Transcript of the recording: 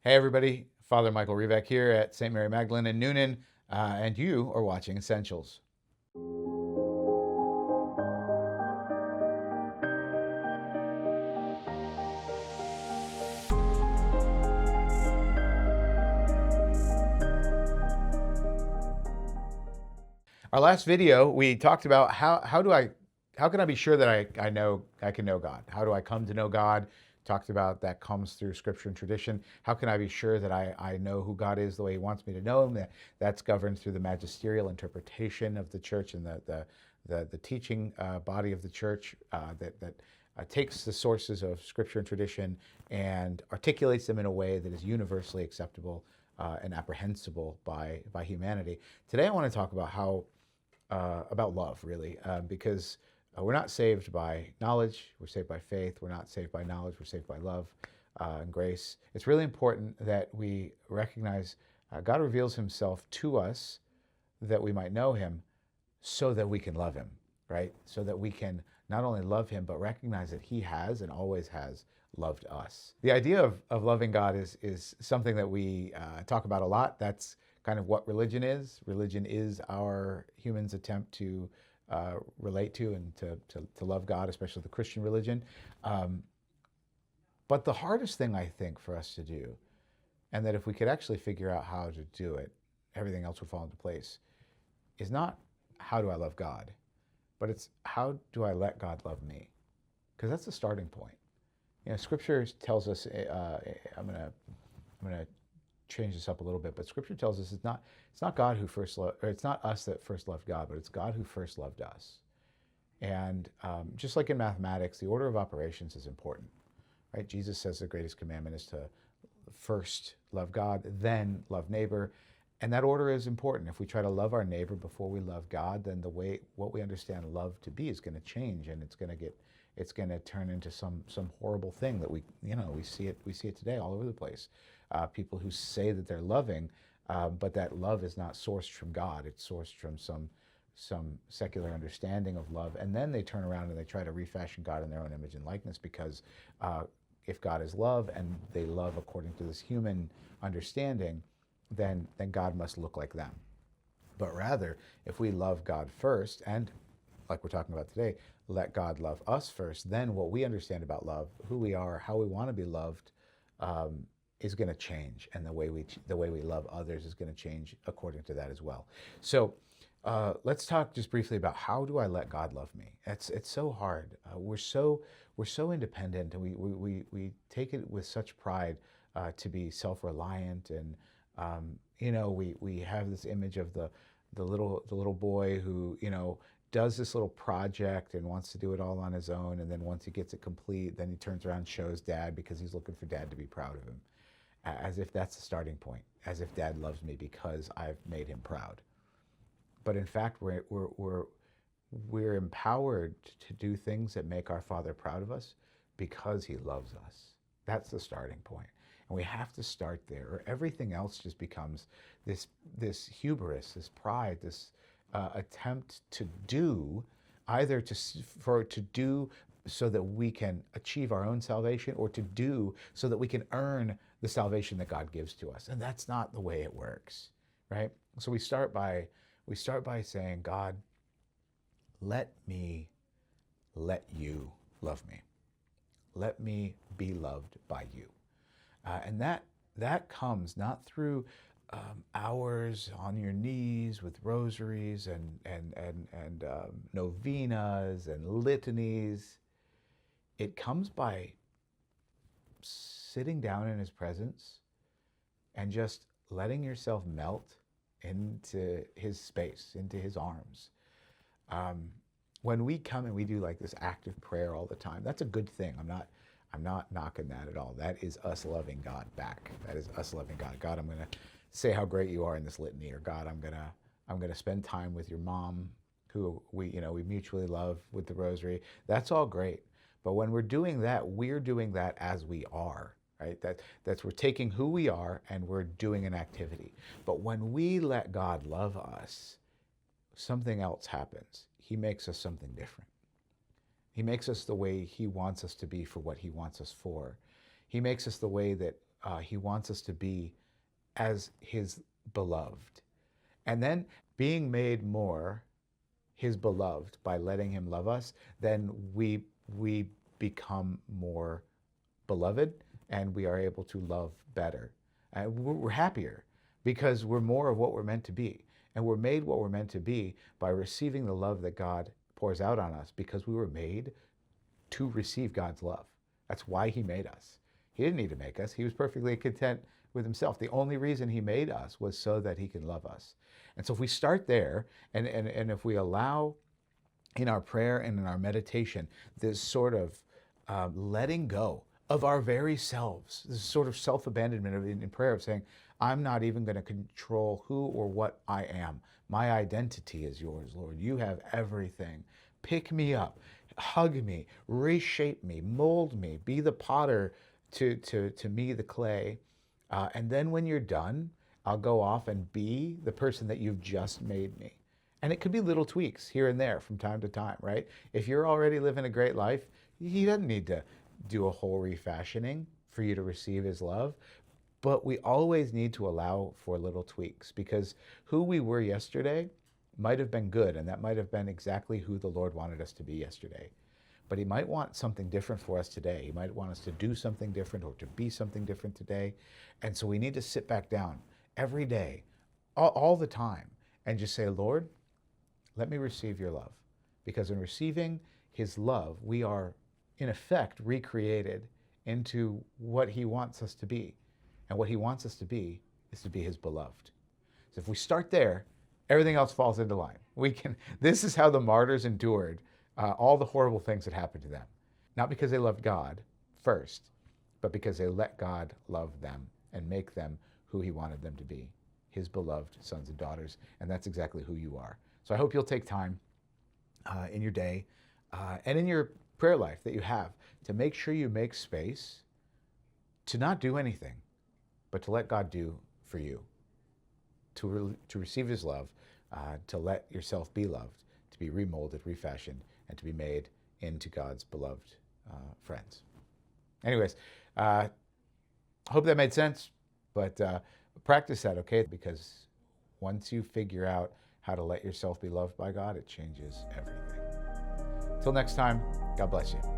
Hey everybody, Father Michael Revak here at St. Mary Magdalene in Newnan, and you are watching Essentials. Our last video, we talked about how can I be sure that I can know God? How do I come to know God? Talked about that comes through Scripture and tradition. How can I be sure that I know who God is the way He wants me to know Him? That's governed through the magisterial interpretation of the Church and the teaching body of the Church that takes the sources of Scripture and tradition and articulates them in a way that is universally acceptable and apprehensible by humanity. Today, I want to talk about love, really, because we're not saved by knowledge, we're saved by faith. We're not saved by knowledge, we're saved by love and grace. It's really important that we recognize God reveals Himself to us that we might know Him so that we can love Him, right? So that we can not only love Him, but recognize that He has and always has loved us. The idea of loving God is something that we talk about a lot. That's kind of what religion is. Religion is our humans' attempt to relate to and to love God, especially the Christian religion. But the hardest thing, I think, for us to do, and that if we could actually figure out how to do it, everything else would fall into place, is not how do I love God, but it's how do I let God love me? Because that's the starting point. You know, Scripture tells us. I'm gonna change this up a little bit, but Scripture tells us it's not God who first loved, or it's not us that first loved God, but it's God who first loved us. And just like in mathematics, the order of operations is important, right? Jesus says the greatest commandment is to first love God, then love neighbor, and that order is important. If we try to love our neighbor before we love God, then what we understand love to be is going to change, and it's going to turn into some horrible thing that we see it today all over the place. People who say that they're loving, but that love is not sourced from God. It's sourced from some secular understanding of love, and then they turn around and they try to refashion God in their own image and likeness, because if God is love and they love according to this human understanding, then God must look like them. But rather, if we love God first, and like we're talking about today, let God love us first, then what we understand about love, who we are, how we want to be loved, is going to change, and the way we love others is going to change according to that as well. So let's talk just briefly about how do I let God love me. It's so hard. We're so independent, and we take it with such pride to be self-reliant, and we have this image of the little boy who does this little project and wants to do it all on his own, and then once he gets it complete, then he turns around and shows dad because he's looking for dad to be proud of him, as if that's the starting point, as if dad loves me because I've made him proud. But in fact, we're empowered to do things that make our Father proud of us because He loves us. That's the starting point. And we have to start there, or everything else just becomes this hubris, this pride, this attempt to do, either to do so that we can achieve our own salvation, or to do so that we can earn the salvation that God gives to us. And that's not the way it works, right? So we start by saying, God, let me let you love me. Let me be loved by you. And that comes not through hours on your knees with rosaries and novenas and litanies. It comes by sitting down in His presence and just letting yourself melt into His space, into His arms. When we come and we do like this active prayer all the time, that's a good thing. I'm not knocking that at all. That is us loving God back. That is us loving God. God, I'm going to say how great you are in this litany, or God, I'm going to spend time with your mom, who we mutually love, with the rosary. That's all great. But when we're doing that as we are, right? That's we're taking who we are and we're doing an activity. But when we let God love us, something else happens. He makes us something different. He makes us the way He wants us to be for what He wants us for. He makes us the way that he wants us to be as his beloved. And then being made more his beloved by letting him love us, then we become more beloved and we are able to love better. And we're happier because we're more of what we're meant to be. And we're made what we're meant to be by receiving the love that God pours out on us, because we were made to receive God's love. That's why he made us. He didn't need to make us. He was perfectly content with himself. The only reason he made us was so that he can love us. And so if we start there, and if we allow in our prayer and in our meditation this sort of letting go of our very selves, this sort of self-abandonment in prayer of saying, I'm not even going to control who or what I am. My identity is yours, Lord. You have everything. Pick me up, hug me, reshape me, mold me, be the potter to me, the clay. And then when you're done, I'll go off and be the person that you've just made me. And it could be little tweaks here and there from time to time, right? If you're already living a great life, he doesn't need to do a whole refashioning for you to receive his love. But we always need to allow for little tweaks, because who we were yesterday might have been good, and that might have been exactly who the Lord wanted us to be yesterday. But he might want something different for us today. He might want us to do something different or to be something different today. And so we need to sit back down every day, all the time, and just say, Lord, let me receive your love. Because in receiving his love, we are, in effect, recreated into what he wants us to be. And what he wants us to be is to be his beloved. So if we start there, everything else falls into line. This is how the martyrs endured all the horrible things that happened to them. Not because they loved God first, but because they let God love them and make them who he wanted them to be, his beloved sons and daughters. And that's exactly who you are. So I hope you'll take time in your day and in your prayer life that you have to make sure you make space to not do anything, but to let God do for you, to receive his love, to let yourself be loved, to be remolded, refashioned, and to be made into God's beloved friends. Anyways, hope that made sense, but practice that, okay? Because once you figure out how to let yourself be loved by God, it changes everything. Till next time, God bless you.